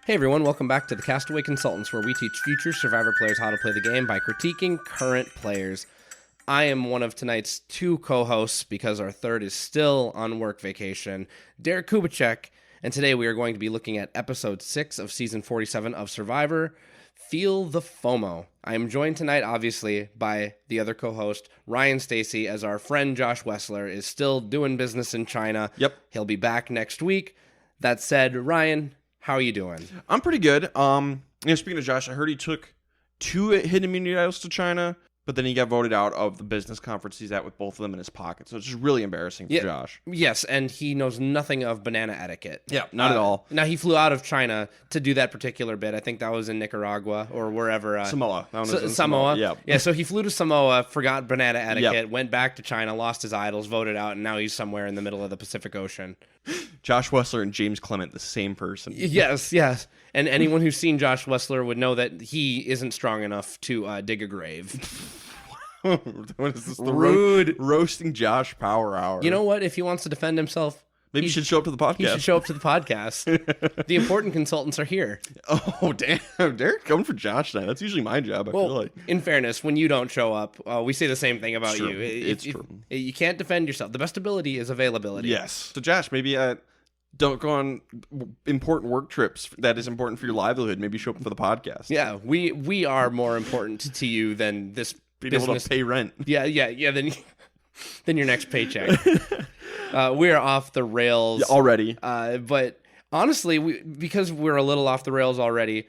Hey everyone, welcome back to the Castaway Consultants, where we teach future Survivor players how to play the game by critiquing current players. I am one of tonight's two co-hosts because our third is still on work vacation, Derek Kubicek, and today we are going to be looking at episode 6 of season 47 of Survivor, Feel the FOMO. I am joined tonight, obviously, by the other co-host, Ryan Stacy, as our friend Josh Wessler is still doing business in China. Yep. He'll be back next week. That said, Ryan, how are you doing? I'm pretty good. Speaking of Josh, I heard he took 2 hidden immunity idols to China, but then he got voted out of the business conference he's at with both of them in his pocket. So it's just really embarrassing for Josh. Yes, and he knows nothing of banana etiquette. Yeah, not at all. Now, he flew out of China to do that particular bit. I think that was in Nicaragua or wherever. Samoa. That one was in Samoa. Yeah. Yeah, so he flew to Samoa, forgot banana etiquette, Yep. went back to China, lost his idols, voted out, and now he's somewhere in the middle of the Pacific Ocean. Josh Wessler and James Clement, the same person. Yes. And anyone who's seen Josh Wessler would know that he isn't strong enough to dig a grave. What is this? The Rude. Roasting Josh Power Hour. You know what? If he wants to defend himself, Maybe he should show up to the podcast. he should show up to the podcast. The important consultants are here. Oh, damn. Derek coming for Josh now. That's usually my job, I feel like. In fairness, when you don't show up, we say the same thing about True. you. It's true. You can't defend yourself. The best ability is availability. Yes. So, Josh, maybe don't go on important work trips that is important for your livelihood. Maybe show up for the podcast. Yeah, we are more important to you than this Being business. able to pay rent. Yeah. Than your next paycheck. We're off the rails Already. But honestly, because we're a little off the rails already.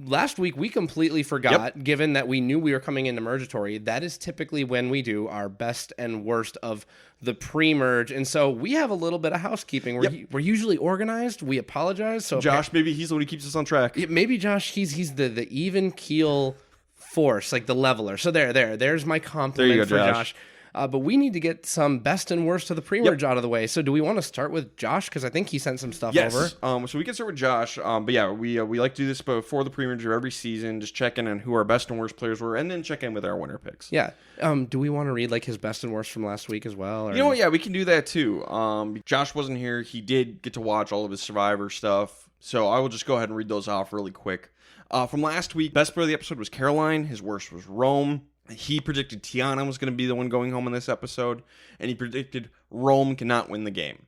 Last week, we completely forgot, given that we knew we were coming into Mergatory. That is typically when we do our best and worst of the pre-merge. And so we have a little bit of housekeeping. We're usually organized. We apologize. So Josh, maybe he's the one who keeps us on track. Maybe Josh, he's the even keel force, like the leveler. So there's my compliment for Josh. But we need to get some best and worst of the pre-merge out of the way. So do we want to start with Josh? Because I think he sent some stuff over. So we can start with Josh. But yeah, we like to do this before the pre-merge of every season. Just check in on who our best and worst players were, and then check in with our winner picks. Yeah. Do we want to read like his best and worst from last week as well? Or? You know what? Yeah, we can do that too. Josh wasn't here. He did get to watch all of his Survivor stuff. So I will just go ahead and read those off really quick. From last week, best player of the episode was Caroline. His worst was Rome. He predicted Tiana was going to be the one going home in this episode, and he predicted Rome cannot win the game.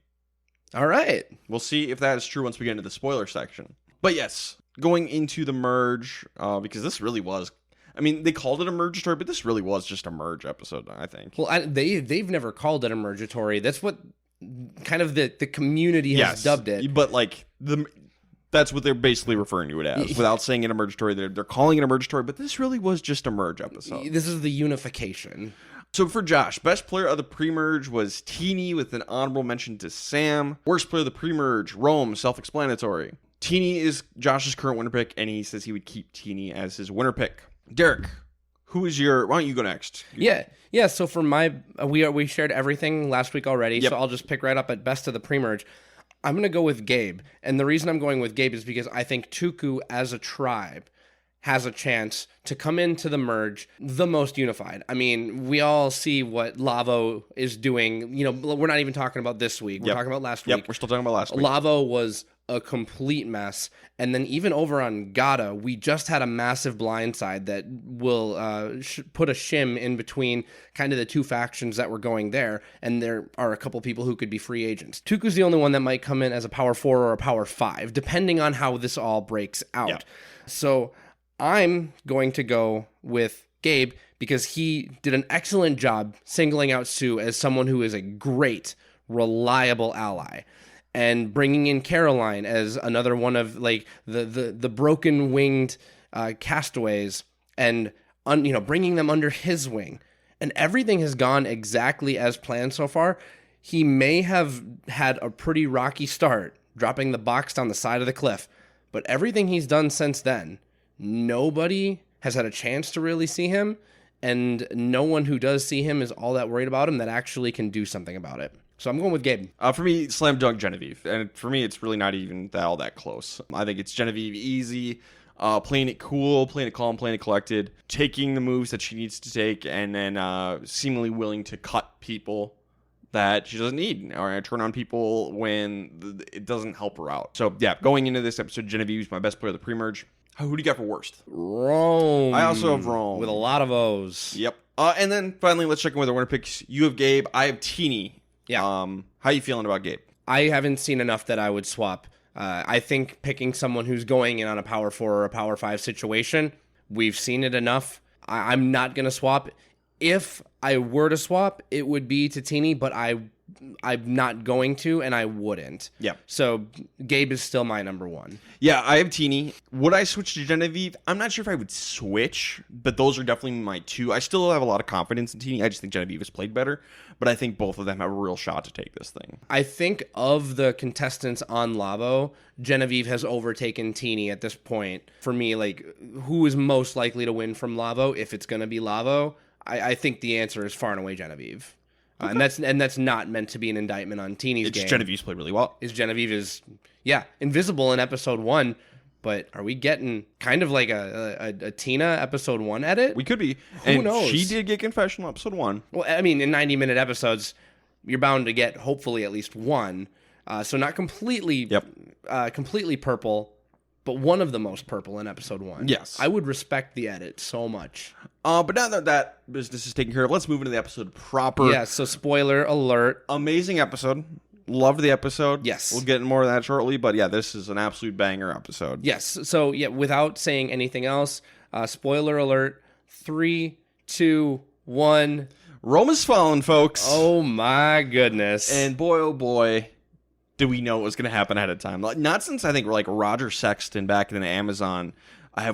All right. We'll see if that is true once we get into the spoiler section. But yes, going into the merge, because this really was, I mean, they called it a merge story, but this really was just a merge episode, I think. Well, they've never called it a mergatory. That's what kind of the community has dubbed it. But like that's what they're basically referring to it as. Without saying it a mergatory, they're calling it a mergatory, but this really was just a merge episode. This is the unification. So for Josh, best player of the pre-merge was Teeny with an honorable mention to Sam. Worst player of the pre-merge, Rome, self-explanatory. Teeny is Josh's current winner pick, and he says he would keep Teeny as his winner pick. Derek, who is your... Why don't you go next? Yeah. So for my... We shared everything last week already, so I'll just pick right up at best of the pre-merge. I'm going to go with Gabe. And the reason I'm going with Gabe is because I think Tuku as a tribe has a chance to come into the merge the most unified. I mean, we all see what Lavo is doing. You know, we're not even talking about this week. We're talking about last week. We're still talking about last week. Lavo was a complete mess. And then even over on Gata, we just had a massive blindside that will put a shim in between kind of the two factions that were going there. And there are a couple people who could be free agents. Tuku's the only one that might come in as a power 4 or a power 5, depending on how this all breaks out. Yeah. So I'm going to go with Gabe because he did an excellent job singling out Sue as someone who is a great, reliable ally. And bringing in Caroline as another one of like the broken winged castaways, and bringing them under his wing, and everything has gone exactly as planned so far. He may have had a pretty rocky start, dropping the box down the side of the cliff, but everything he's done since then, nobody has had a chance to really see him, and no one who does see him is all that worried about him that actually can do something about it. So I'm going with Gabe. For me, slam dunk Genevieve. And for me, it's really not even all that close. I think it's Genevieve easy, playing it cool, playing it calm, playing it collected, taking the moves that she needs to take, and then seemingly willing to cut people that she doesn't need, or turn on people when it doesn't help her out. So yeah, going into this episode, Genevieve's my best player of the pre-merge. Who do you got for worst? Rome. I also have Rome. With a lot of O's. Yep. And then finally, let's check in with our winner picks. You have Gabe. I have Teeny. Yeah. How you feeling about Gabe? I haven't seen enough that I would swap. I think picking someone who's going in on a power 4 or a power 5 situation, we've seen it enough. I'm not going to swap. If I were to swap, it would be to Teeny, but I'm not going to, and I wouldn't. Yeah. So Gabe is still my number one. Yeah, I have Teeny. Would I switch to Genevieve? I'm not sure if I would switch, but those are definitely my two. I still have a lot of confidence in Teeny. I just think Genevieve has played better, but I think both of them have a real shot to take this thing. I think of the contestants on Lavo, Genevieve has overtaken Teeny at this point. For me, like, who is most likely to win from Lavo if it's going to be Lavo? I think the answer is far and away Genevieve. Okay. And that's not meant to be an indictment on Teeny's game. Genevieve's played really well. Genevieve is invisible in episode 1, but are we getting kind of like a Tina episode 1 edit? We could be. Who knows? She did get confessional episode 1. Well, I mean, in 90-minute episodes, you're bound to get hopefully at least one. So not completely completely purple, but one of the most purple in episode 1. Yes. I would respect the edit so much. But now that business is taken care of, let's move into the episode proper. Yeah, so spoiler alert. Amazing episode. Loved the episode. Yes. We'll get more of that shortly, but yeah, this is an absolute banger episode. Yes. So yeah, without saying anything else, spoiler alert, 3, 2, 1. Rome has fallen, folks. Oh my goodness. And boy, oh boy, did we know it was going to happen ahead of time. Like, not since I think like Roger Sexton back in Amazon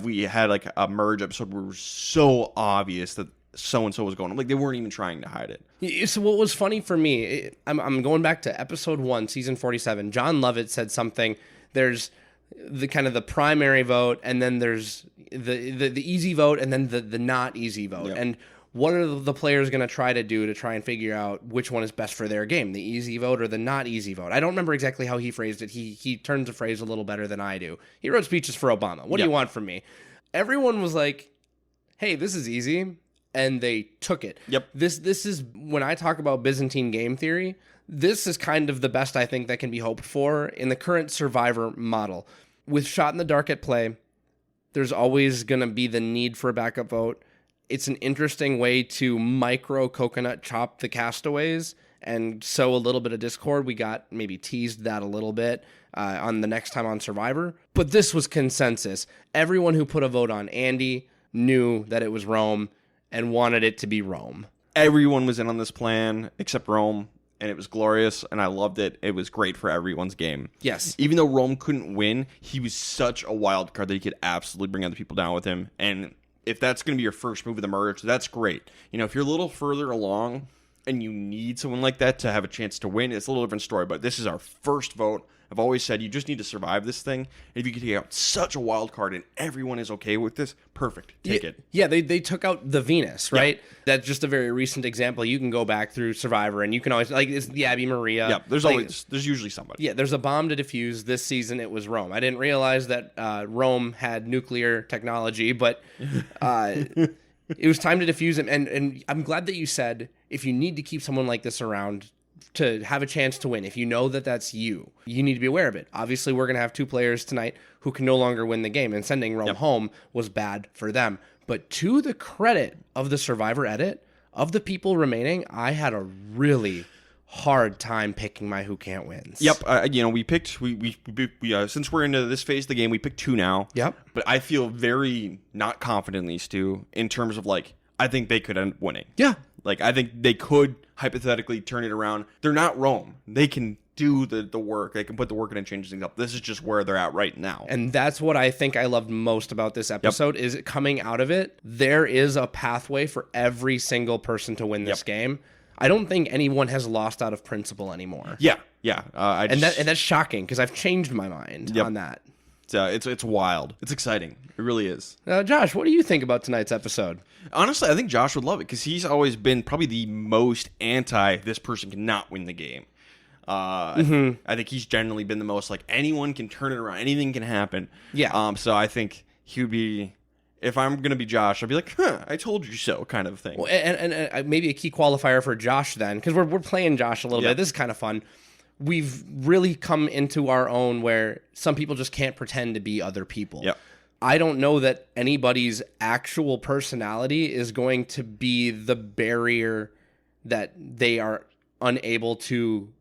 we had like a merge episode where it was so obvious that so-and-so was going on. Like, they weren't even trying to hide it. So what was funny for me, I'm going back to episode 1, season 47. John Lovett said something. There's the kind of the primary vote, and then there's the easy vote, and then the not easy vote. Yep. And what are the players going to try to do to try and figure out which one is best for their game, the easy vote or the not easy vote? I don't remember exactly how he phrased it. He turns the phrase a little better than I do. He wrote speeches for Obama. What do you want from me? Everyone was like, hey, this is easy, and they took it. Yep. This is, when I talk about Byzantine game theory, this is kind of the best I think that can be hoped for in the current Survivor model. With Shot in the Dark at play, there's always going to be the need for a backup vote. It's an interesting way to micro coconut chop the castaways and sow a little bit of discord. We got maybe teased that a little bit on the next time on Survivor. But this was consensus. Everyone who put a vote on Andy knew that it was Rome and wanted it to be Rome. Everyone was in on this plan except Rome, and it was glorious, and I loved it. It was great for everyone's game. Yes. Even though Rome couldn't win, he was such a wild card that he could absolutely bring other people down with him. And if that's going to be your first move of the merge, that's great. You know, if you're a little further along and you need someone like that to have a chance to win, it's a little different story. But this is our first vote. I've always said you just need to survive this thing. And if you can take out such a wild card and everyone is okay with this, perfect. Take it. Yeah, they took out the Venus, right? Yeah. That's just a very recent example. You can go back through Survivor and you can always, like, it's the Abby Maria. Yeah, there's usually somebody. Yeah, there's a bomb to defuse. This season it was Rome. I didn't realize that Rome had nuclear technology, but it was time to defuse him. And I'm glad that you said, if you need to keep someone like this around to have a chance to win, if you know that that's you need to be aware of it. Obviously, we're going to have 2 players tonight who can no longer win the game, and sending Rome home was bad for them. But to the credit of the Survivor edit, of the people remaining, I had a really hard time picking my who can't wins. Yep. We picked, we since we're into this phase of the game, we picked 2 now. Yep. But I feel very not confident in these 2 in terms of, like, I think they could end up winning. Yeah. Like, I think they could hypothetically turn it around. They're not Rome. They can do the work. They can put the work in and change things up. This is just where they're at right now. And that's what I think I loved most about this episode, is coming out of it, there is a pathway for every single person to win this game. I don't think anyone has lost out of principle anymore. Yeah. And that's shocking, because I've changed my mind on that. It's wild. It's exciting. It really is. Josh, what do you think about tonight's episode? Honestly, I think Josh would love it, because he's always been probably the most anti this person cannot win the game. I think he's generally been the most like anyone can turn it around, anything can happen. Yeah. So I think he would be if I'm going to be Josh, I'd be like, I told you so kind of thing. Well, and maybe a key qualifier for Josh then, because we're playing Josh a little bit. This is kind of fun. We've really come into our own where some people just can't pretend to be other people. Yep. I don't know that anybody's actual personality is going to be the barrier that they are unable to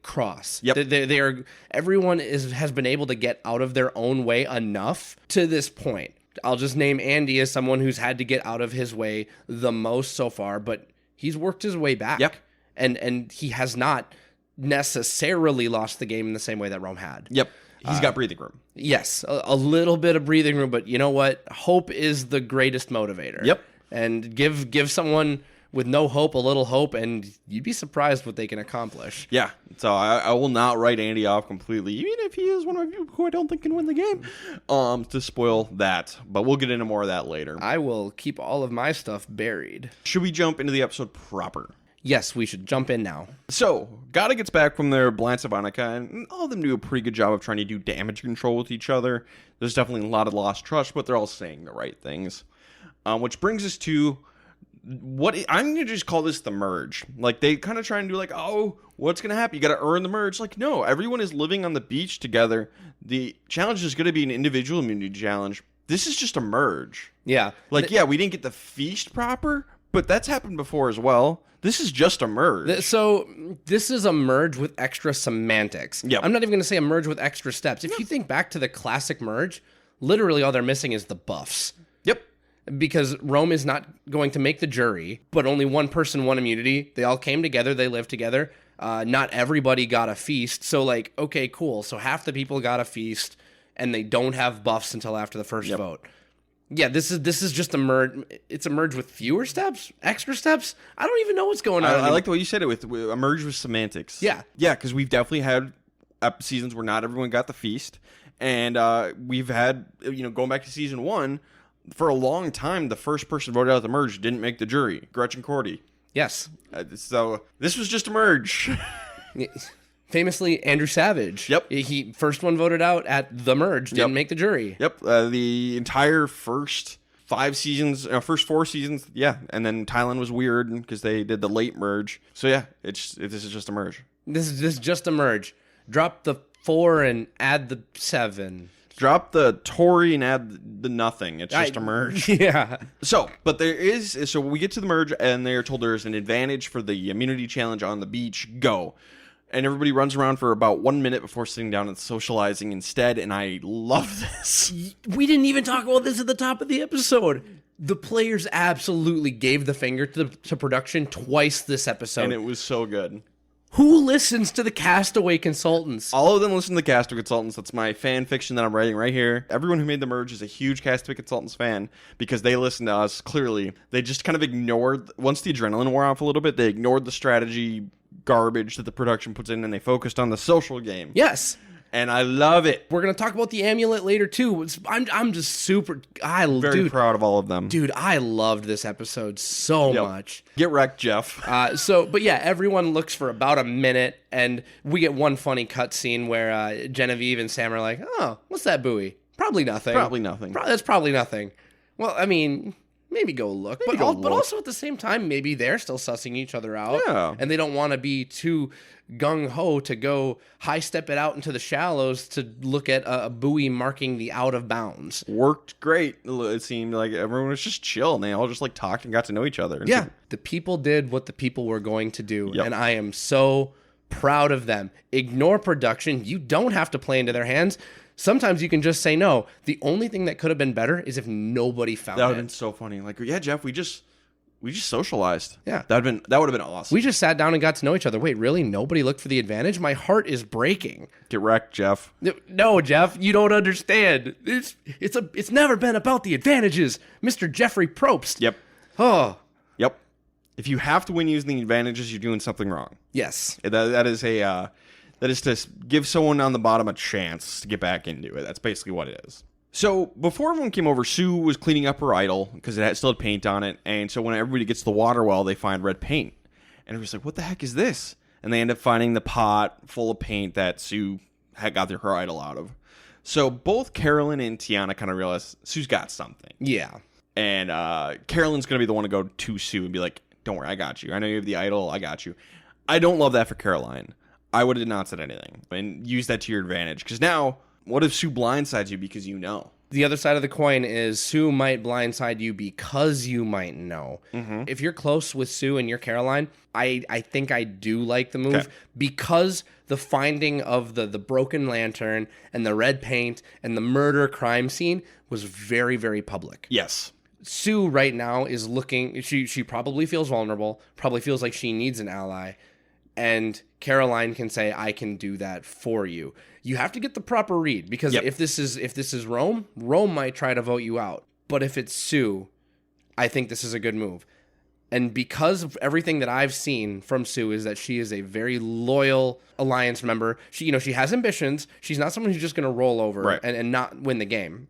cross. Yep. They are. Everyone has been able to get out of their own way enough to this point. I'll just name Andy as someone who's had to get out of his way the most so far, but he's worked his way back. Yep. And he has not necessarily lost the game in the same way that Rome had. Yep. He's got breathing room. Yes, a little bit of breathing room, but you know what? Hope is the greatest motivator. Yep. And give someone with no hope a little hope, and you'd be surprised what they can accomplish. Yeah. So I will not write Andy off completely, even if he is one of you who I don't think can win the game, to spoil that. But we'll get into more of that later. I will keep all of my stuff buried. Should we jump into the episode proper? Yes, we should jump in now. So, Gata gets back from their Blind Sabonica, and all of them do a pretty good job of trying to do damage control with each other. There's definitely a lot of lost trust, but they're all saying the right things. Which brings us to I'm going to just call this the merge. They kind of try and do what's going to happen? You got to earn the merge. No, everyone is living on the beach together. The challenge is going to be an individual immunity challenge. This is just a merge. Yeah. we didn't get the feast proper, but that's happened before as well. This is just a merge. So this is a merge with extra semantics. Yep. I'm not even going to say a merge with extra steps. If you think back to the classic merge, literally all they're missing is the buffs. Yep. Because Rome is not going to make the jury, but only one person won immunity. They all came together. They lived together. Not everybody got a feast. So okay, cool. So half the people got a feast, and they don't have buffs until after the first vote. Yeah, this is just a merge. It's a merge with fewer steps, extra steps. I don't even know what's going on. I like the way you said it with a merge with semantics. Yeah. Yeah, because we've definitely had seasons where not everyone got the feast. And we've had, going back to season 1, for a long time, the first person voted out of the merge didn't make the jury. Gretchen Cordy. Yes. So this was just a merge. Famously, Andrew Savage. Yep. He first one voted out at the merge, didn't make the jury. Yep. The entire first 4 seasons, yeah. And then Thailand was weird because they did the late merge. So yeah, this is just a merge. This is just a merge. Drop the 4 and add the 7. Drop the Tory and add the nothing. It's just a merge. Yeah. So we get to the merge and they're told there's an advantage for the immunity challenge on the beach. Go. And everybody runs around for about 1 minute before sitting down and socializing instead, and I love this. We didn't even talk about this at the top of the episode. The players absolutely gave the finger to production twice this episode. And it was so good. Who listens to the Castaway Consultants? All of them listen to the Castaway Consultants. That's my fan fiction that I'm writing right here. Everyone who made the merge is a huge Castaway Consultants fan because they listen to us, clearly. They just kind of ignored, once the adrenaline wore off a little bit, they ignored the strategy garbage that the production puts in and they focused on the social game. Yes. And I love it. We're going to talk about the amulet later, too. I'm just super... Very proud of all of them. Dude, I loved this episode so much. Get wrecked, Jeff. But yeah, everyone looks for about a minute, and we get one funny cutscene where Genevieve and Sam are like, oh, what's that buoy? Probably nothing. That's probably nothing. Well, I mean... Maybe go look. But also at the same time, maybe they're still sussing each other out. Yeah. And they don't want to be too gung-ho to go high-step it out into the shallows to look at a buoy marking the out of bounds. Worked great. It seemed like everyone was just chill, and they all just talked and got to know each other. Yeah. The people did what the people were going to do. Yep. And I am so proud of them. Ignore production. You don't have to play into their hands. Sometimes you can just say no. The only thing that could have been better is if nobody found it. That would have been so funny. Yeah, Jeff, we just socialized. Yeah. That would have been awesome. We just sat down and got to know each other. Wait, really? Nobody looked for the advantage? My heart is breaking. Get wrecked, Jeff. No, Jeff, you don't understand. It's never been about the advantages, Mr. Jeffrey Probst. Yep. Oh. Yep. If you have to win using the advantages, you're doing something wrong. Yes. That is to give someone on the bottom a chance to get back into it. That's basically what it is. So before everyone came over, Sue was cleaning up her idol because it still had paint on it. And so when everybody gets to the water well, they find red paint. And everybody's like, what the heck is this? And they end up finding the pot full of paint that Sue had got her idol out of. So both Carolyn and Tiana kind of realize Sue's got something. Yeah. And Carolyn's going to be the one to go to Sue and be like, don't worry, I got you. I know you have the idol. I got you. I don't love that for Caroline. I would have not said anything and use that to your advantage. Because now, what if Sue blindsides you because you know? The other side of the coin is Sue might blindside you because you might know. Mm-hmm. If you're close with Sue and you're Caroline, I think I do like the move because the finding of the broken lantern and the red paint and the murder crime scene was very, very public. Yes. Sue right now is looking, she probably feels vulnerable, probably feels like she needs an ally, and Caroline can say, I can do that for you. You have to get the proper read, because if this is Rome might try to vote you out. But if it's Sue, I think this is a good move. And because of everything that I've seen from Sue is that she is a very loyal Alliance member. She has ambitions. She's not someone who's just going to roll over and not win the game.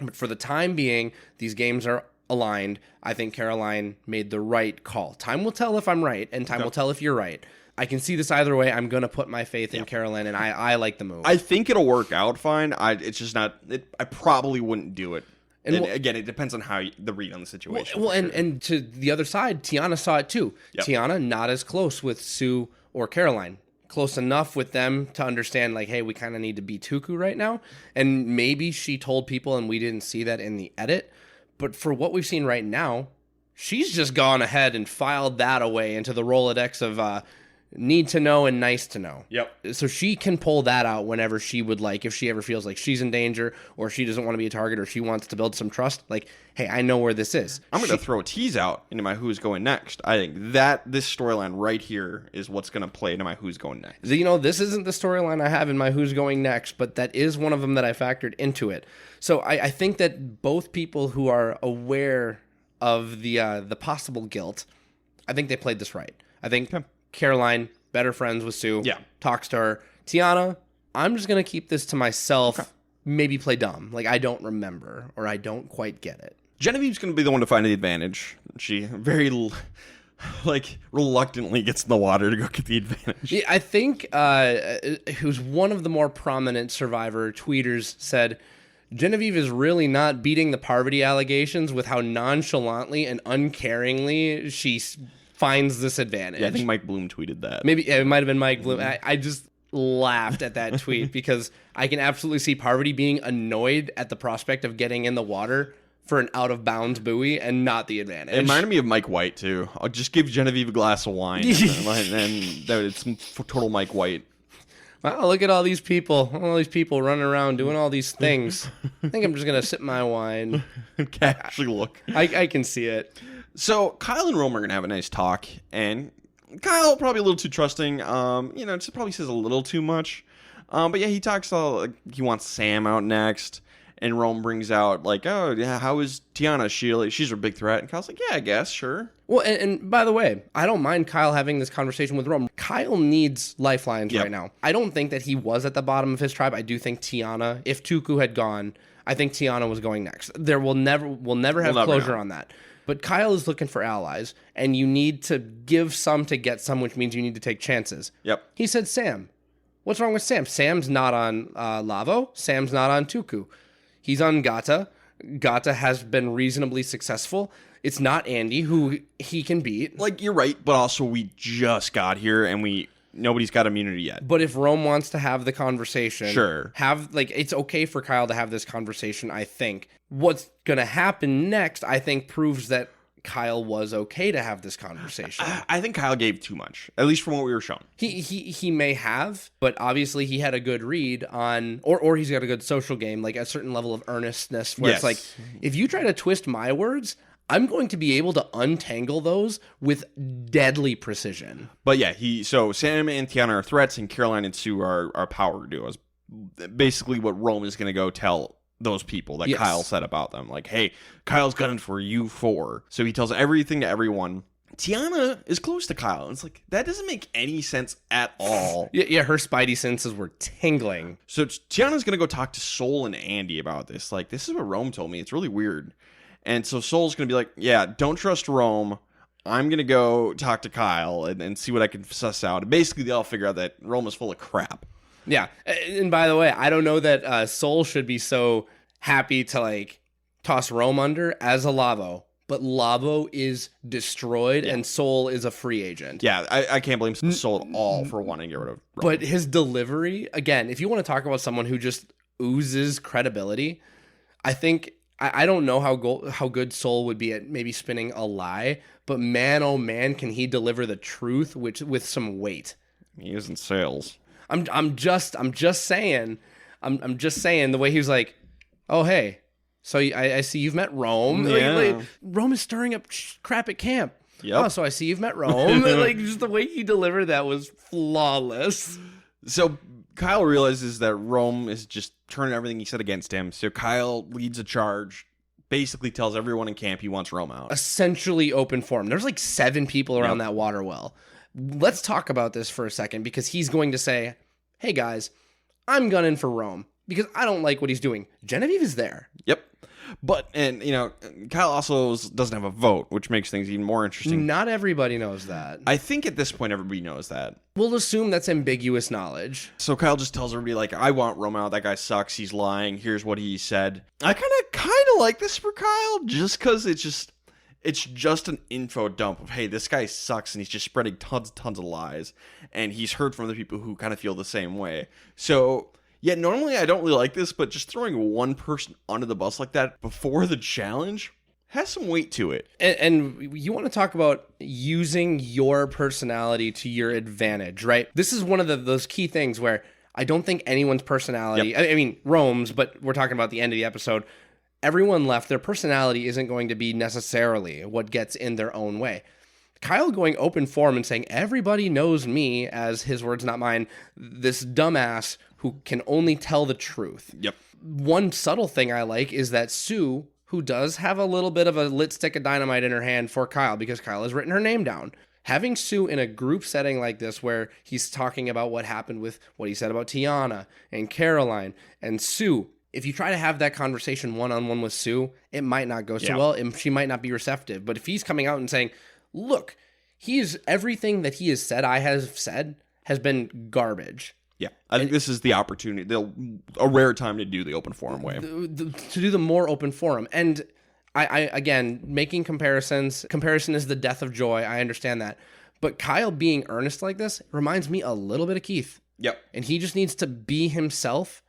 But for the time being, these games are aligned. I think Caroline made the right call. Time will tell if I'm right, and time will tell if you're right. I can see this either way. I'm going to put my faith in Caroline, and I like the move. I think it'll work out fine. It's just not... I probably wouldn't do it. And again, it depends on how the read on the situation. Well, and to the other side, Tiana saw it too. Yep. Tiana not as close with Sue or Caroline. Close enough with them to understand, like, hey, we kind of need to be Tuku right now. And maybe she told people and we didn't see that in the edit. But for what we've seen right now, she's just gone ahead and filed that away into the Rolodex of need to know and nice to know. Yep. So she can pull that out whenever she would like, if she ever feels like she's in danger or she doesn't want to be a target or she wants to build some trust. Like, hey, I know where this is. I'm going to throw a tease out into my who's going next. I think that this storyline right here is what's going to play into my who's going next. This isn't the storyline I have in my who's going next, but that is one of them that I factored into it. So I think that both people who are aware of the possible guilt, I think they played this right. I think Caroline, better friends with Sue, talks to her. Tiana, I'm just going to keep this to myself, maybe play dumb. Like, I don't remember, or I don't quite get it. Gewevie's going to be the one to find the advantage. She very, reluctantly gets in the water to go get the advantage. Yeah, I think who's one of the more prominent Survivor tweeters said, Genevieve is really not beating the Parvati allegations with how nonchalantly and uncaringly she finds this advantage. Yeah, I think Mike Bloom tweeted that. Maybe it might have been Mike Bloom. I just laughed at that tweet because I can absolutely see Parvati being annoyed at the prospect of getting in the water for an out-of-bounds buoy and not the advantage. It reminded me of Mike White, too. I'll just give Genevieve a glass of wine, and it's total Mike White. Wow, look at all these people running around doing all these things. I think I'm just going to sip my wine. Casually look. I can see it. So Kyle and Rome are going to have a nice talk, and Kyle probably a little too trusting. Just probably says a little too much. But yeah, he talks all, he wants Sam out next, and Rome brings out like, oh yeah, how is Tiana? She's her big threat, and Kyle's like, yeah, I guess, sure. Well, and by the way, I don't mind Kyle having this conversation with Rome. Kyle needs lifelines right now. I don't think that he was at the bottom of his tribe. I do think Tiana, if Tuku had gone, I think Tiana was going next. We'll never have closure on that. But Kyle is looking for allies, and you need to give some to get some, which means you need to take chances. Yep. He said Sam. What's wrong with Sam? Sam's not on Lavo. Sam's not on Tuku. He's on Gata. Gata has been reasonably successful. It's not Andy, who he can beat. Like, you're right, but also we just got here, and nobody's got immunity yet. But if Rome wants to have the conversation, sure. It's okay for Kyle to have this conversation, I think. What's going to happen next, I think, proves that Kyle was okay to have this conversation. I think Kyle gave too much, at least from what we were shown. He may have, but obviously he had a good read on, or he's got a good social game, like a certain level of earnestness where it's like, if you try to twist my words, I'm going to be able to untangle those with deadly precision. But yeah, so Sam and Tiana are threats, and Caroline and Sue are power duos. Basically what Rome is going to go tell those people that Kyle said about them. Like, hey, Kyle's gunning for you four. So he tells everything to everyone. Tiana is close to Kyle. And it's like, that doesn't make any sense at all. Yeah, her spidey senses were tingling. So Tiana's going to go talk to Sol and Andy about this. Like, this is what Rome told me. It's really weird. And so Sol's going to be like, yeah, don't trust Rome. I'm going to go talk to Kyle and see what I can suss out. And basically, they all figure out that Rome is full of crap. Yeah. And by the way, I don't know that Sol should be so happy to like toss Rome under as a Lavo. But Lavo is destroyed and Sol is a free agent. Yeah, I can't blame Sol at all for wanting to get rid of Rome. But his delivery, again, if you want to talk about someone who just oozes credibility, I think, I don't know how good Sol would be at maybe spinning a lie, but man, oh man, can he deliver the truth with some weight. He is in sales. I'm just saying the way he was like, oh, hey, so I see you've met Rome. Yeah. Like, Rome is stirring up crap at camp. Yep. Oh, so I see you've met Rome. Like, just the way he delivered that was flawless. So Kyle realizes that Rome is just turning everything he said against him. So Kyle leads a charge, basically tells everyone in camp he wants Rome out. Essentially open forum. There's like 7 people around that water well. Let's talk about this for a second, because he's going to say, hey guys, I'm gunning for Rome because I don't like what he's doing. Genevieve is there. Yep. But, and, you know, Kyle also doesn't have a vote, which makes things even more interesting. Not everybody knows that. I think at this point, everybody knows that. We'll assume that's ambiguous knowledge. So Kyle just tells everybody, like, I want Rome out. That guy sucks. He's lying. Here's what he said. I kind of like this for Kyle, just because it's just an info dump of, hey, this guy sucks, and he's just spreading tons of lies. And he's heard from other people who kind of feel the same way. So, yeah, normally I don't really like this, but just throwing one person under the bus like that before the challenge has some weight to it. And you want to talk about using your personality to your advantage, right? This is one of those key things where I don't think anyone's personality, I mean, Rome's, but we're talking about the end of the episode. Everyone left, their personality isn't going to be necessarily what gets in their own way. Kyle going open forum and saying, everybody knows me, as his words, not mine, this dumbass who can only tell the truth. Yep. One subtle thing I like is that Sue, who does have a little bit of a lit stick of dynamite in her hand for Kyle, because Kyle has written her name down. Having Sue in a group setting like this, where he's talking about what happened with what he said about Tiana and Caroline and Sue, if you try to have that conversation one-on-one with Sue, it might not go so well, and she might not be receptive. But if he's coming out and saying, look, everything that he has said, I have said, has been garbage. Yeah, I think this is the opportunity, a rare time to do the open forum way. To do the more open forum. And I again, making comparisons, comparison is the death of joy, I understand that. But Kyle being earnest like this reminds me a little bit of Keith. Yep. And he just needs to be himself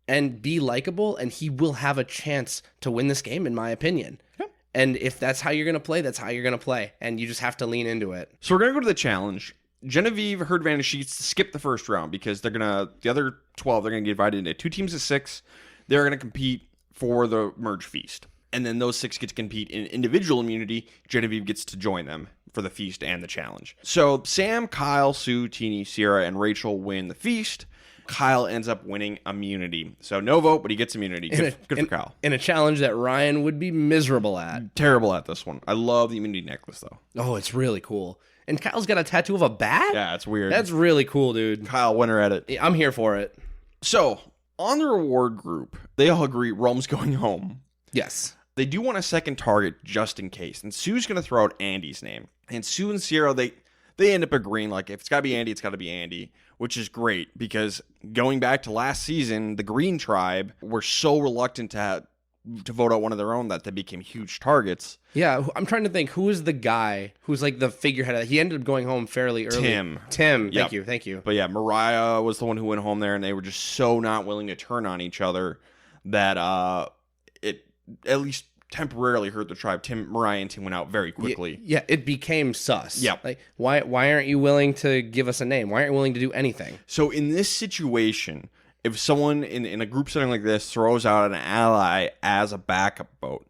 and be likable, and he will have a chance to win this game, in my opinion. Yep. And if that's how you're going to play, that's how you're going to play. And you just have to lean into it. So we're going to go to the challenge. Genevieve, her advantage, she gets to skip the first round because the other 12, they're going to get divided into 2 teams of 6. They're going to compete for the merge feast. And then those 6 get to compete in individual immunity. Genevieve gets to join them for the feast and the challenge. So Sam, Kyle, Sue, Teeny, Sierra, and Rachel win the feast. Kyle ends up winning immunity. So no vote, but he gets immunity. Good for Kyle. In a challenge that Ryan would be miserable at. Terrible at this one. I love the immunity necklace, though. Oh, it's really cool. And Kyle's got a tattoo of a bat? Yeah, it's weird. That's really cool, dude. Kyle, winner at it. I'm here for it. So, on the reward group, they all agree Rome's going home. Yes. They do want a second target just in case. And Sue's going to throw out Andy's name. And Sue and Sierra, they end up agreeing, like, if it's got to be Andy, it's got to be Andy. Which is great, because going back to last season, the Green Tribe were so reluctant to vote out one of their own that they became huge targets. Yeah, I'm trying to think, who is the guy who's like the figurehead? He ended up going home fairly early. Tim, Yep. Thank you. But yeah, Mariah was the one who went home there, and they were just so not willing to turn on each other that it at least temporarily hurt the tribe. Mariah and Tim went out very quickly. Yeah, it became sus. Yeah. Like, why aren't you willing to give us a name? Why aren't you willing to do anything? So in this situation, if someone in a group setting like this throws out an ally as a backup vote,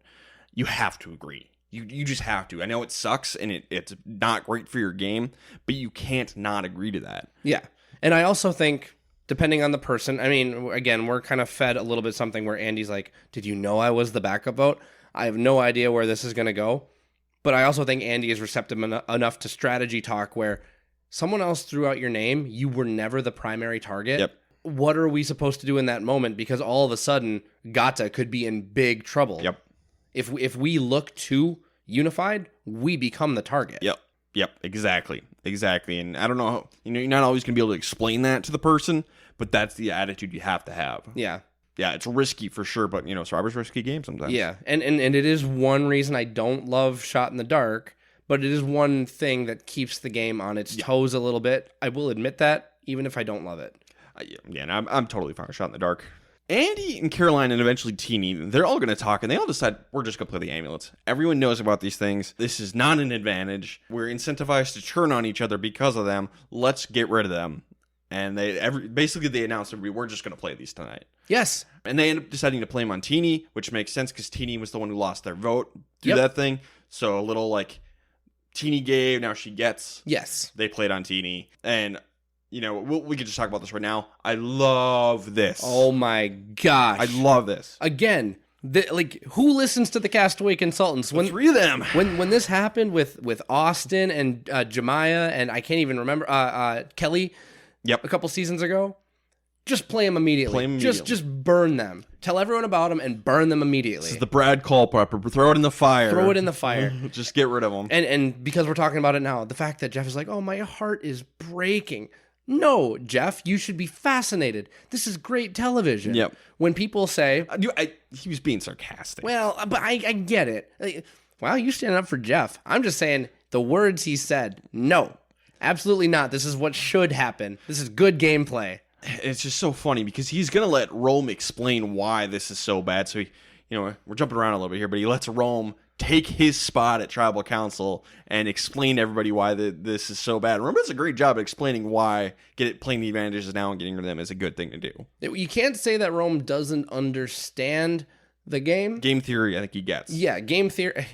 you have to agree. You just have to. I know it sucks and it's not great for your game, but you can't not agree to that. Yeah. And I also think, depending on the person, I mean, again, we're kind of fed a little bit something where Andy's like, did you know I was the backup vote? I have no idea where this is going to go. But I also think Andy is receptive enough to strategy talk where someone else threw out your name. You were never the primary target. Yep. What are we supposed to do in that moment? Because all of a sudden, Gata could be in big trouble. Yep. If we look too unified, we become the target. Yep. Exactly. And I don't know, you're not always going to be able to explain that to the person, but that's the attitude you have to have. Yeah. Yeah, it's risky for sure, but, Survivor's a risky game sometimes. Yeah, and it is one reason I don't love Shot in the Dark, but it is one thing that keeps the game on its toes a little bit. I will admit that, even if I don't love it. And I'm totally fine with Shot in the Dark. Andy and Caroline and eventually Teeny, they're all going to talk, and they all decide, we're just going to play the amulets. Everyone knows about these things. This is not an advantage. We're incentivized to turn on each other because of them. Let's get rid of them. And basically they announced, we're just going to play these tonight. Yes. And they end up deciding to play them on Teeny, which makes sense because Teeny was the one who lost their vote through that thing. So a little Teeny gave, now she gets. Yes. They played on Teeny. And, we could just talk about this right now. I love this. Oh my gosh. I love this. Again, who listens to the Castaway Consultants? The three of them. When this happened with Austin and Jemiah, and I can't even remember, Kelly. Yep. A couple seasons ago. Just play them immediately. Just burn them. Tell everyone about them and burn them immediately. This is the Brad Culpepper. Throw it in the fire. Throw it in the fire. Just get rid of them. And because we're talking about it now, the fact that Jeff is like, oh, my heart is breaking. No, Jeff, you should be fascinated. This is great television. Yep. When people say... he was being sarcastic. Well, but I get it. Wow, you stand up for Jeff. I'm just saying the words he said. No. Absolutely not. This is what should happen. This is good gameplay. It's just so funny because he's going to let Rome explain why this is so bad. So, we're jumping around a little bit here, but he lets Rome take his spot at Tribal Council and explain to everybody why this is so bad. Rome does a great job at explaining why playing the advantages now and getting rid of them is a good thing to do. You can't say that Rome doesn't understand the game. Game theory, I think he gets. Yeah, game theory...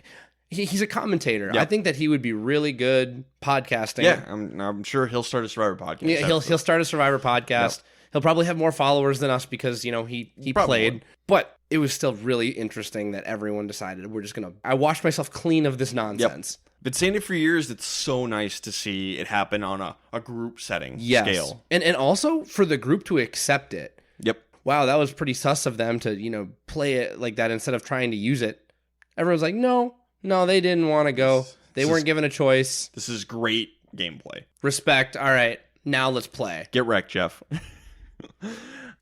He's a commentator. Yep. I think that he would be really good podcasting. Yeah, I'm sure he'll start a Survivor podcast. Yeah, he'll start a Survivor podcast. Yep. He'll probably have more followers than us because, he played. But it was still really interesting that everyone decided we're just going to... I washed myself clean of this nonsense. Yep. Been saying it for years. It's so nice to see it happen on a group setting scale. And also for the group to accept it. Yep. Wow, that was pretty sus of them to, play it like that instead of trying to use it. Everyone's like, No, they didn't want to go. They weren't given a choice. This is great gameplay. Respect. All right, now let's play. Get wrecked, Jeff.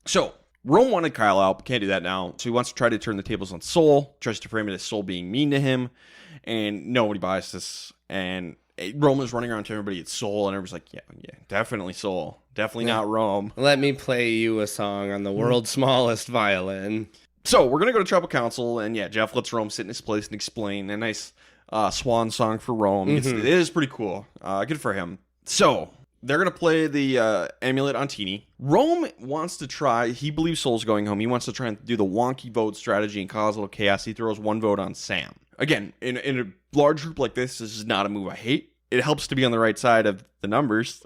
So, Rome wanted Kyle out, but can't do that now. So he wants to try to turn the tables on Soul, tries to frame it as Soul being mean to him, and nobody buys this. And Rome is running around to everybody, it's Soul, and everybody's like, yeah, definitely Soul. Definitely not Rome. Let me play you a song on the world's smallest violin. So, we're going to go to Tribal Council, and Jeff lets Rome sit in his place and explain a nice swan song for Rome. Mm-hmm. It is pretty cool. Good for him. So, they're going to play the amulet on Teeny. Rome wants to try, he believes Soul's going home, he wants to try and do the wonky vote strategy and cause a little chaos. He throws one vote on Sam. Again, in a large group like this is not a move I hate. It helps to be on the right side of the numbers.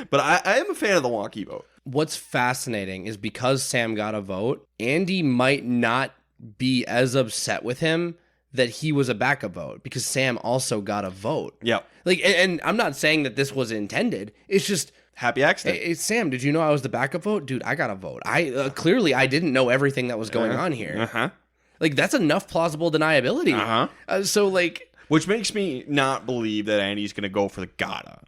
But I am a fan of the wonky vote. What's fascinating is because Sam got a vote, Andy might not be as upset with him that he was a backup vote because Sam also got a vote. Yeah. And I'm not saying that this was intended. It's just happy accident. Hey, Sam, did you know I was the backup vote? Dude, I got a vote. Clearly I didn't know everything that was going on here. Uh-huh. That's enough plausible deniability. Uh-huh. Which makes me not believe that Andy's going to go for the Gata.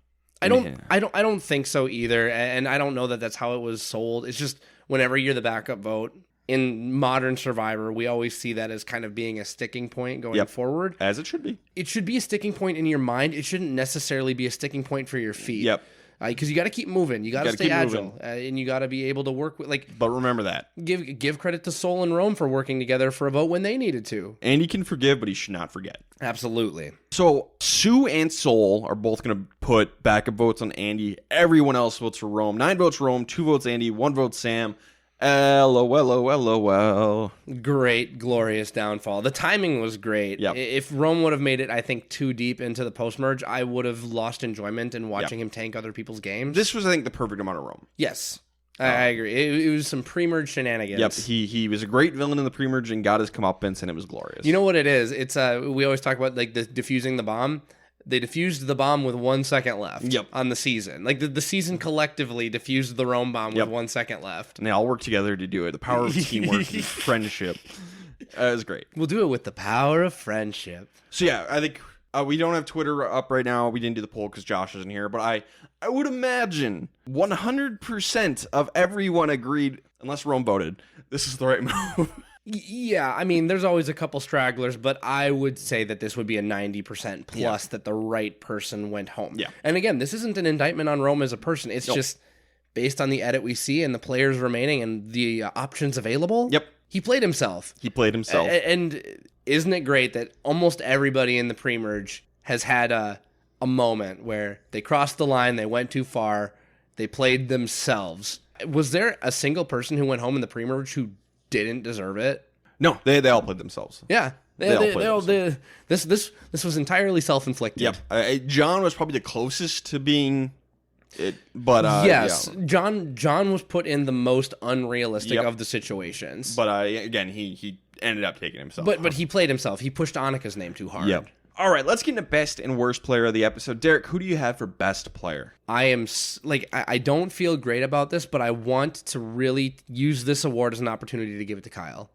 I don't think so either, and I don't know that that's how it was sold. It's just whenever you're the backup vote in modern Survivor, we always see that as kind of being a sticking point going forward. As it should be. It should be a sticking point in your mind. It shouldn't necessarily be a sticking point for your feet. Yep. Because you got to keep moving. You got to stay agile, and you got to be able to work with But remember that. Give credit to Soul and Rome for working together for a vote when they needed to. Andy can forgive, but he should not forget. Absolutely. So Sue and Soul are both going to put backup votes on Andy. Everyone else votes for Rome. 9 votes Rome, 2 votes Andy, 1 vote Sam. LOL. Great, glorious downfall. The timing was great. Yep. If Rome would have made it, I think, too deep into the post-merge, I would have lost enjoyment in watching him tank other people's games. This was, I think, the perfect amount of Rome. Yes, I agree. It was some pre-merge shenanigans. Yep, he was a great villain in the pre-merge and got his comeuppance, and it was glorious. You know what it is? It's we always talk about the defusing the bomb. They diffused the bomb with 1 second left on the season. The season collectively diffused the Rome bomb with 1 second left. And they all work together to do it. The power of teamwork and friendship. It was great. We'll do it with the power of friendship. So, I think We don't have Twitter up right now. We didn't do the poll because Josh isn't here. But I would imagine 100% of everyone agreed, unless Rome voted, this is the right move. Yeah, I mean, there's always a couple stragglers, but I would say that this would be a 90% plus that the right person went home. Yeah. And again, this isn't an indictment on Rome as a person. It's just based on the edit we see and the players remaining and the options available. Yep. He played himself. And isn't it great that almost everybody in the pre-merge has had a moment where they crossed the line, they went too far, they played themselves. Was there a single person who went home in the pre-merge who didn't deserve it? No, they all played themselves. Yeah. This was entirely self-inflicted. Yep. John was probably the closest to being it, but yes, yeah. John was put in the most unrealistic of the situations. But again, he ended up taking himself. But he played himself. He pushed Annika's name too hard. Yep. All right, let's get into best and worst player of the episode. Derek, who do you have for best player? I don't feel great about this, but I want to really use this award as an opportunity to give it to Kyle.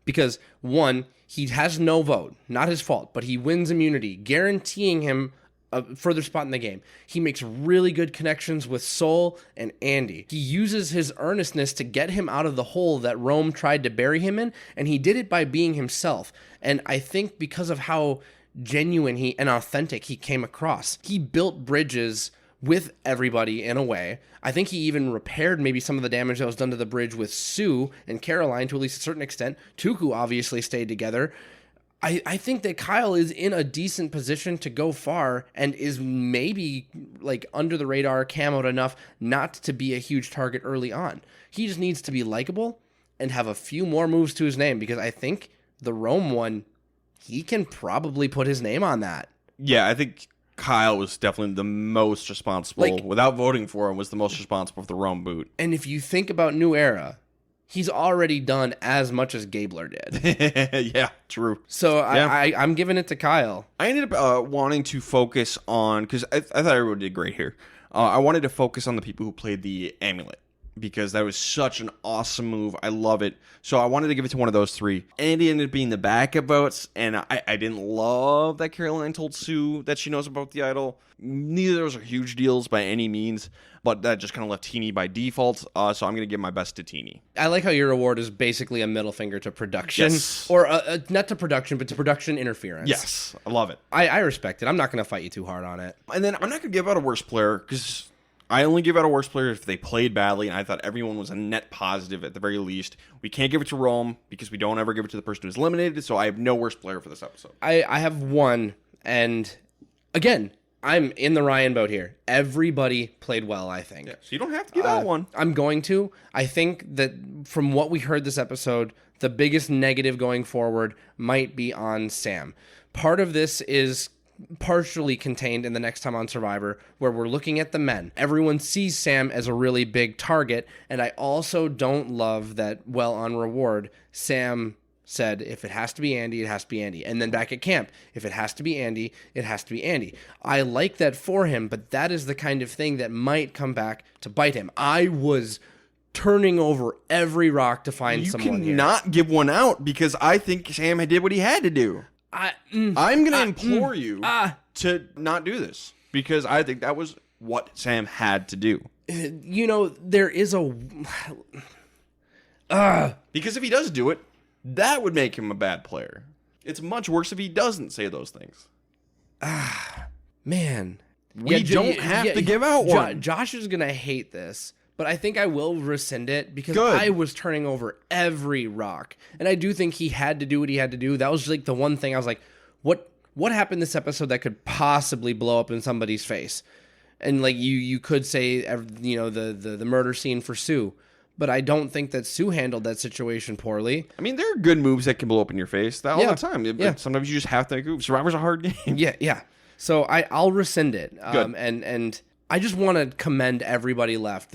Because, one, he has no vote. Not his fault, but he wins immunity, guaranteeing him a further spot in the game. He makes really good connections with Sol and Andy. He uses his earnestness to get him out of the hole that Rome tried to bury him in, and he did it by being himself. And I think because of how genuine and authentic he came across, he built bridges with everybody in a way. I think he even repaired maybe some of the damage that was done to the bridge with Sue and Caroline to at least a certain extent. Tuku obviously stayed together. I think that Kyle is in a decent position to go far and is maybe like under the radar, camoed enough not to be a huge target early on. He just needs to be likable and have a few more moves to his name, because I think the Rome one, he can probably put his name on that. Yeah, I think Kyle was definitely the most responsible, without voting for him, was the most responsible for the Rome boot. And if you think about New Era, he's already done as much as Gabler did. Yeah, true. So I'm giving it to Kyle. I ended up wanting to focus on, because I thought everyone did great here. I wanted to focus on the people who played the amulet, because that was such an awesome move. I love it. So I wanted to give it to one of those three. Andy ended up being the backup votes, and I didn't love that Caroline told Sue that she knows about the idol. Neither of those are huge deals by any means, but that just kind of left Teeny by default, so I'm going to give my best to Teeny. I like how your award is basically a middle finger to production. Yes. Or not to production, but to production interference. Yes, I love it. I respect it. I'm not going to fight you too hard on it. And then I'm not going to give out a worst player, because I only give out a worst player if they played badly, and I thought everyone was a net positive at the very least. We can't give it to Rome, because we don't ever give it to the person who's eliminated, so I have no worst player for this episode. I have one, and again, I'm in the Ryan boat here. Everybody played well, I think. Yeah, so you don't have to give out one. I'm going to. I think that from what we heard this episode, the biggest negative going forward might be on Sam. Part of this is partially contained in the next time on Survivor, where we're looking at the men. Everyone sees Sam as a really big target, and I also don't love that, well, on reward, Sam said, if it has to be Andy, it has to be Andy. And then back at camp, if it has to be Andy, it has to be Andy. I like that for him, but that is the kind of thing that might come back to bite him. I was turning over every rock to find someone here. You cannot give one out, because I think Sam did what he had to do. I'm going to implore you to not do this, because I think that was what Sam had to do. You know, there is a... Because if he does do it, that would make him a bad player. It's much worse if he doesn't say those things. Man. We don't have to give out one. Josh is going to hate this, but I think I will rescind it, because Good. I was turning over every rock. And I do think he had to do what he had to do. That was like the one thing I was like, what happened this episode that could possibly blow up in somebody's face? And like you could say, you know, the murder scene for Sue. But I don't think that Sue handled that situation poorly. I mean, there are good moves that can blow up in your face all the time. But sometimes you just have to move. Survivor's a hard game. Yeah. So I'll rescind it. Good. And I just want to commend everybody left.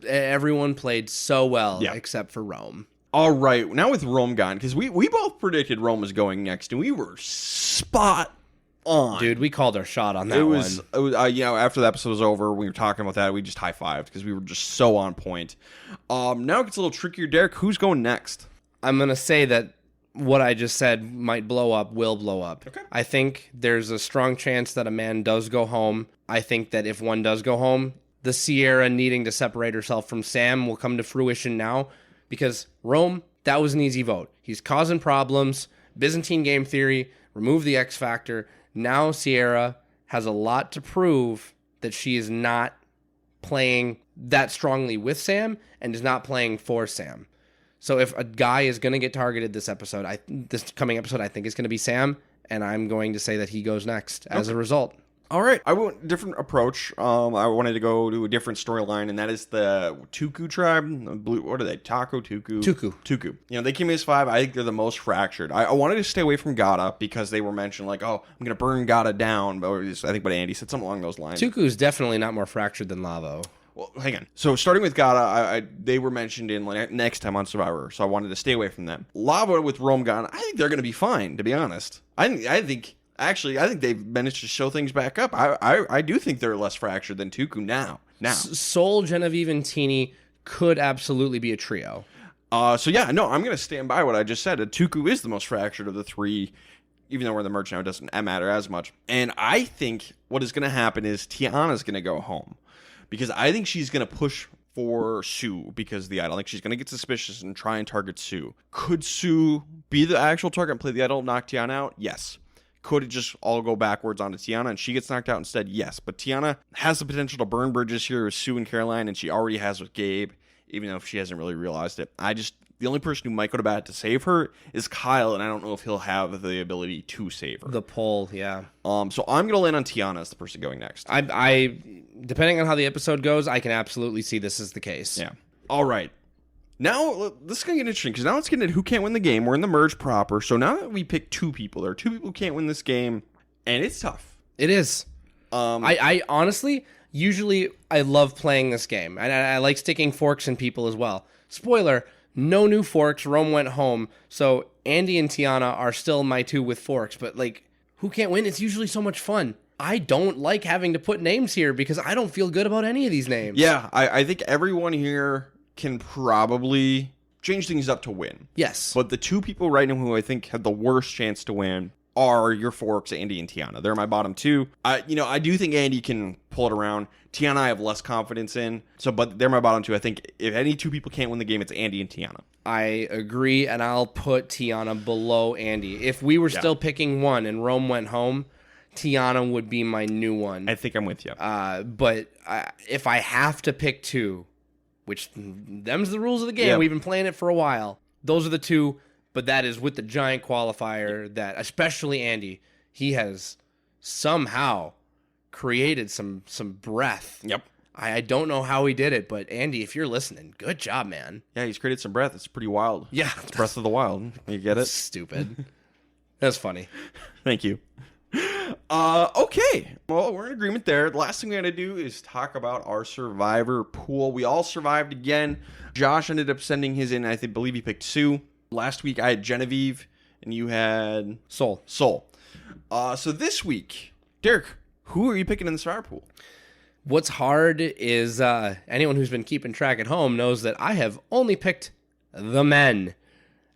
Everyone played so well, except for Rome. All right, now with Rome gone, because we both predicted Rome was going next, and we were spot on. Dude, we called our shot on that one. It was you know, after the episode was over, we were talking about that, we just high-fived, because we were just so on point. Now it gets a little trickier. Derek, who's going next? I'm going to say that what I just said might blow up will blow up. Okay. I think there's a strong chance that a man does go home. I think that if one does go home, the Sierra needing to separate herself from Sam will come to fruition now, because Rome, that was an easy vote. He's causing problems. Byzantine game theory, remove the X factor. Now Sierra has a lot to prove that she is not playing that strongly with Sam and is not playing for Sam. So if a guy is going to get targeted this coming episode, I think it's going to be Sam, and I'm going to say that he goes next as a result. All right. I went a different approach. I wanted to go to a different storyline, and that is the Tuku tribe. What are they? Tuku. They came in as 5. I think they're the most fractured. I wanted to stay away from Gata because they were mentioned like, oh, I'm going to burn Gata down. But I think what Andy said, something along those lines. Tuku's definitely not more fractured than Lavo. Well, hang on. So starting with Gata, they were mentioned in like next time on Survivor, so I wanted to stay away from them. Lava with Rome gone, I think they're going to be fine, to be honest. I think they've managed to show things back up. I do think they're less fractured than Tuku now. Sol, Genevieve, and Teeny could absolutely be a trio. I'm going to stand by what I just said. Tuku is the most fractured of the 3, even though we're in the merge now, it doesn't matter as much. And I think what is going to happen is Tiana's going to go home, because I think she's going to push for Sue because of the idol. Like, she's going to get suspicious and try and target Sue. Could Sue be the actual target and play the idol, knock Tiana out? Yes. Could it just all go backwards onto Tiana and she gets knocked out instead? Yes. But Tiana has the potential to burn bridges here with Sue and Caroline, and she already has with Gabe, even though she hasn't really realized it. The only person who might go to bat to save her is Kyle, and I don't know if he'll have the ability to save her. The poll, yeah. So I'm going to land on Tiana as the person going next. I depending on how the episode goes, I can absolutely see this as the case. Yeah. All right. Now, this is going to get interesting, because now let's get into who can't win the game. We're in the merge proper, so now that we pick 2 people, there are 2 people who can't win this game, and it's tough. It is. I honestly, usually, I love playing this game, and I like sticking forks in people as well. Spoiler, no new forks. Rome went home, so Andy and Tiana are still my 2 with forks, but, like, who can't win? It's usually so much fun. I don't like having to put names here because I don't feel good about any of these names. Yeah, I think everyone here can probably change things up to win. Yes. But the 2 people right now who I think have the worst chance to win are your forks, Andy and Tiana. They're my bottom 2. I do think Andy can pull it around. Tiana I have less confidence in. But they're my bottom 2. I think if any 2 people can't win the game, it's Andy and Tiana. I agree, and I'll put Tiana below Andy. If we were still picking 1 and Rome went home, Tiana would be my new one. I think I'm with you. But if I have to pick 2, which them's the rules of the game. We've been playing it for a while. Those are the 2, but that is with the giant qualifier that, especially Andy, he has somehow created some breath. Yep. I don't know how he did it, but Andy, if you're listening, good job, man. Yeah, he's created some breath. It's pretty wild. Yeah. It's Breath of the Wild. You get it? Stupid. That's funny. Thank you. Okay. Well, we're in agreement there. The last thing we got to do is talk about our survivor pool. We all survived again. Josh ended up sending his in. Believe he picked Sue. Last week I had Genevieve, and you had Sol. So this week, Derek, who are you picking in the survivor pool? What's hard is anyone who's been keeping track at home knows that I have only picked the men.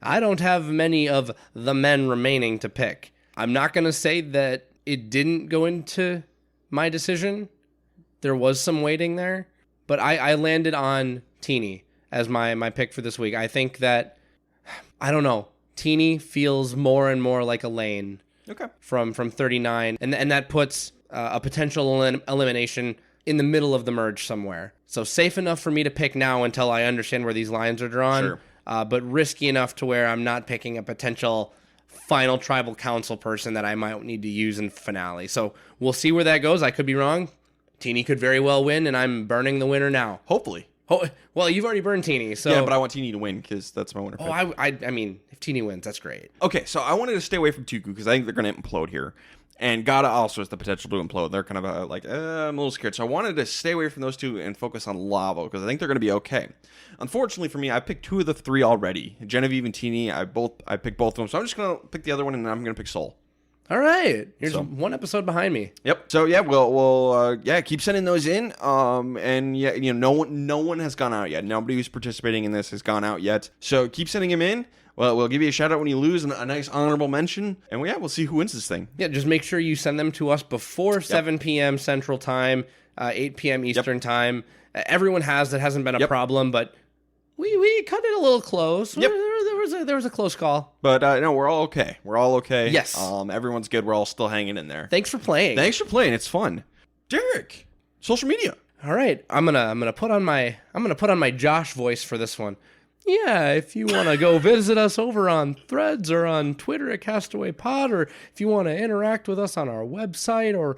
I don't have many of the men remaining to pick. I'm not going to say that it didn't go into my decision. There was some waiting there. But I landed on Teeny as my pick for this week. I think that, I don't know, Teeny feels more and more like a lane from 39. And that puts a potential elimination in the middle of the merge somewhere. So safe enough for me to pick now until I understand where these lines are drawn. Sure. But risky enough to where I'm not picking a potential final tribal council person that I might need to use in finale. So we'll see where that goes. I could be wrong. Teeny could very well win, and I'm burning the winner now. Hopefully. Well, you've already burned Teeny. So. Yeah, but I want Teeny to win because that's my winner pick. I mean, if Teeny wins, that's great. Okay, so I wanted to stay away from Tuku because I think they're going to implode here. And Gata also has the potential to implode. They're kind of I'm a little scared. So I wanted to stay away from those 2 and focus on Lavo because I think they're going to be okay. Unfortunately for me, I picked 2 of the 3 already. Genevieve and Teeny, I picked both of them. So I'm just going to pick the other one, and I'm going to pick Sol. All right. You're just 1 episode behind me. Yep. So yeah, we'll keep sending those in. And yeah, no one has gone out yet. Nobody who's participating in this has gone out yet. So keep sending them in. Well, we'll give you a shout out when you lose and a nice honorable mention. And we'll see who wins this thing. Yeah, just make sure you send them to us before 7 p.m. Central Time, 8 p.m. Eastern Time. Everyone has. That hasn't been a problem, but we cut it a little close. Yep. There was a close call. But no, we're all okay. We're all okay. Yes. Everyone's good. We're all still hanging in there. Thanks for playing. It's fun. Derek, social media. All right, I'm gonna put on my Josh voice for this one. Yeah, if you want to go visit us over on Threads or on Twitter at Castaway Pod, or if you want to interact with us on our website, or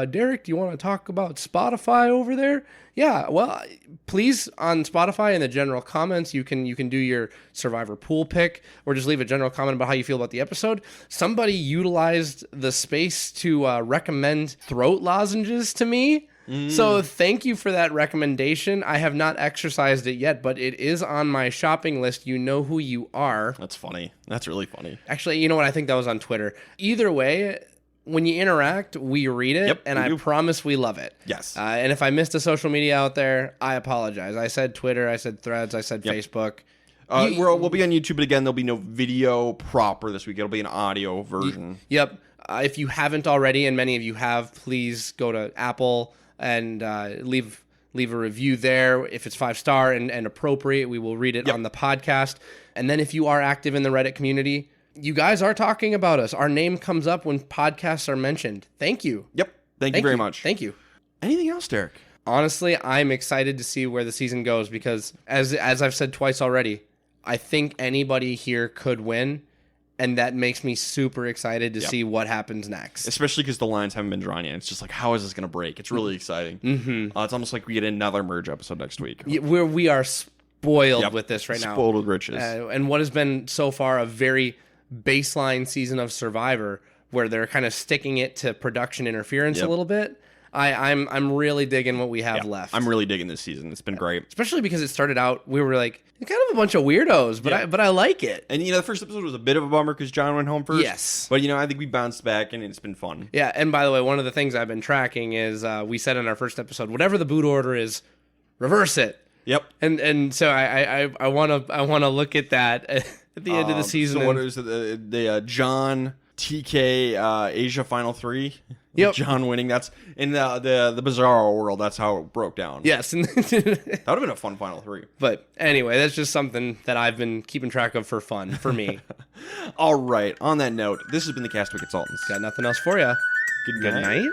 Derek, do you want to talk about Spotify over there? Yeah, well, please, on Spotify in the general comments, you can do your Survivor pool pick, or just leave a general comment about how you feel about the episode. Somebody utilized the space to recommend throat lozenges to me. So thank you for that recommendation. I have not exercised it yet, but it is on my shopping list. You know who you are. That's funny. That's really funny. Actually, you know what? I think that was on Twitter. Either way, when you interact, we read it, and I promise we love it. Yes. And if I missed a social media out there, I apologize. I said Twitter, I said Threads, I said Facebook. We'll be on YouTube, but again, there'll be no video proper this week. It'll be an audio version. Yep. If you haven't already, and many of you have, please go to Apple and leave a review there. If it's 5-star and appropriate, we will read it on the podcast. And then if you are active in the Reddit community, you guys are talking about us. Our name comes up when podcasts are mentioned. Thank you. Yep. Thank you very much. Thank you. Anything else, Derek? Honestly, I'm excited to see where the season goes because, as I've said twice already, I think anybody here could win. And that makes me super excited to see what happens next. Especially because the lines haven't been drawn yet. It's just like, how is this going to break? It's really exciting. Mm-hmm. It's almost like we get another merge episode next week. We are spoiled with this right now. Spoiled with riches. And what has been so far a very baseline season of Survivor, where they're kind of sticking it to production interference a little bit. I'm really digging what we have left. I'm really digging this season. It's been great. Especially because it started out, we were like, kind of a bunch of weirdos, but I like it. And, the first episode was a bit of a bummer because John went home first. Yes. But, I think we bounced back and it's been fun. Yeah, and by the way, one of the things I've been tracking is we said in our first episode, whatever the boot order is, reverse it. Yep. And so I want to look at that at the end of the season. So what is it? The John TK Asia Final 3? Yep. John winning. That's in the Bizarro world. That's how it broke down. Yes. That would have been a fun Final 3. But anyway, that's just something that I've been keeping track of for fun, for me. All right. On that note, this has been the Castaway Consultants. Got nothing else for you. Good night. Good night.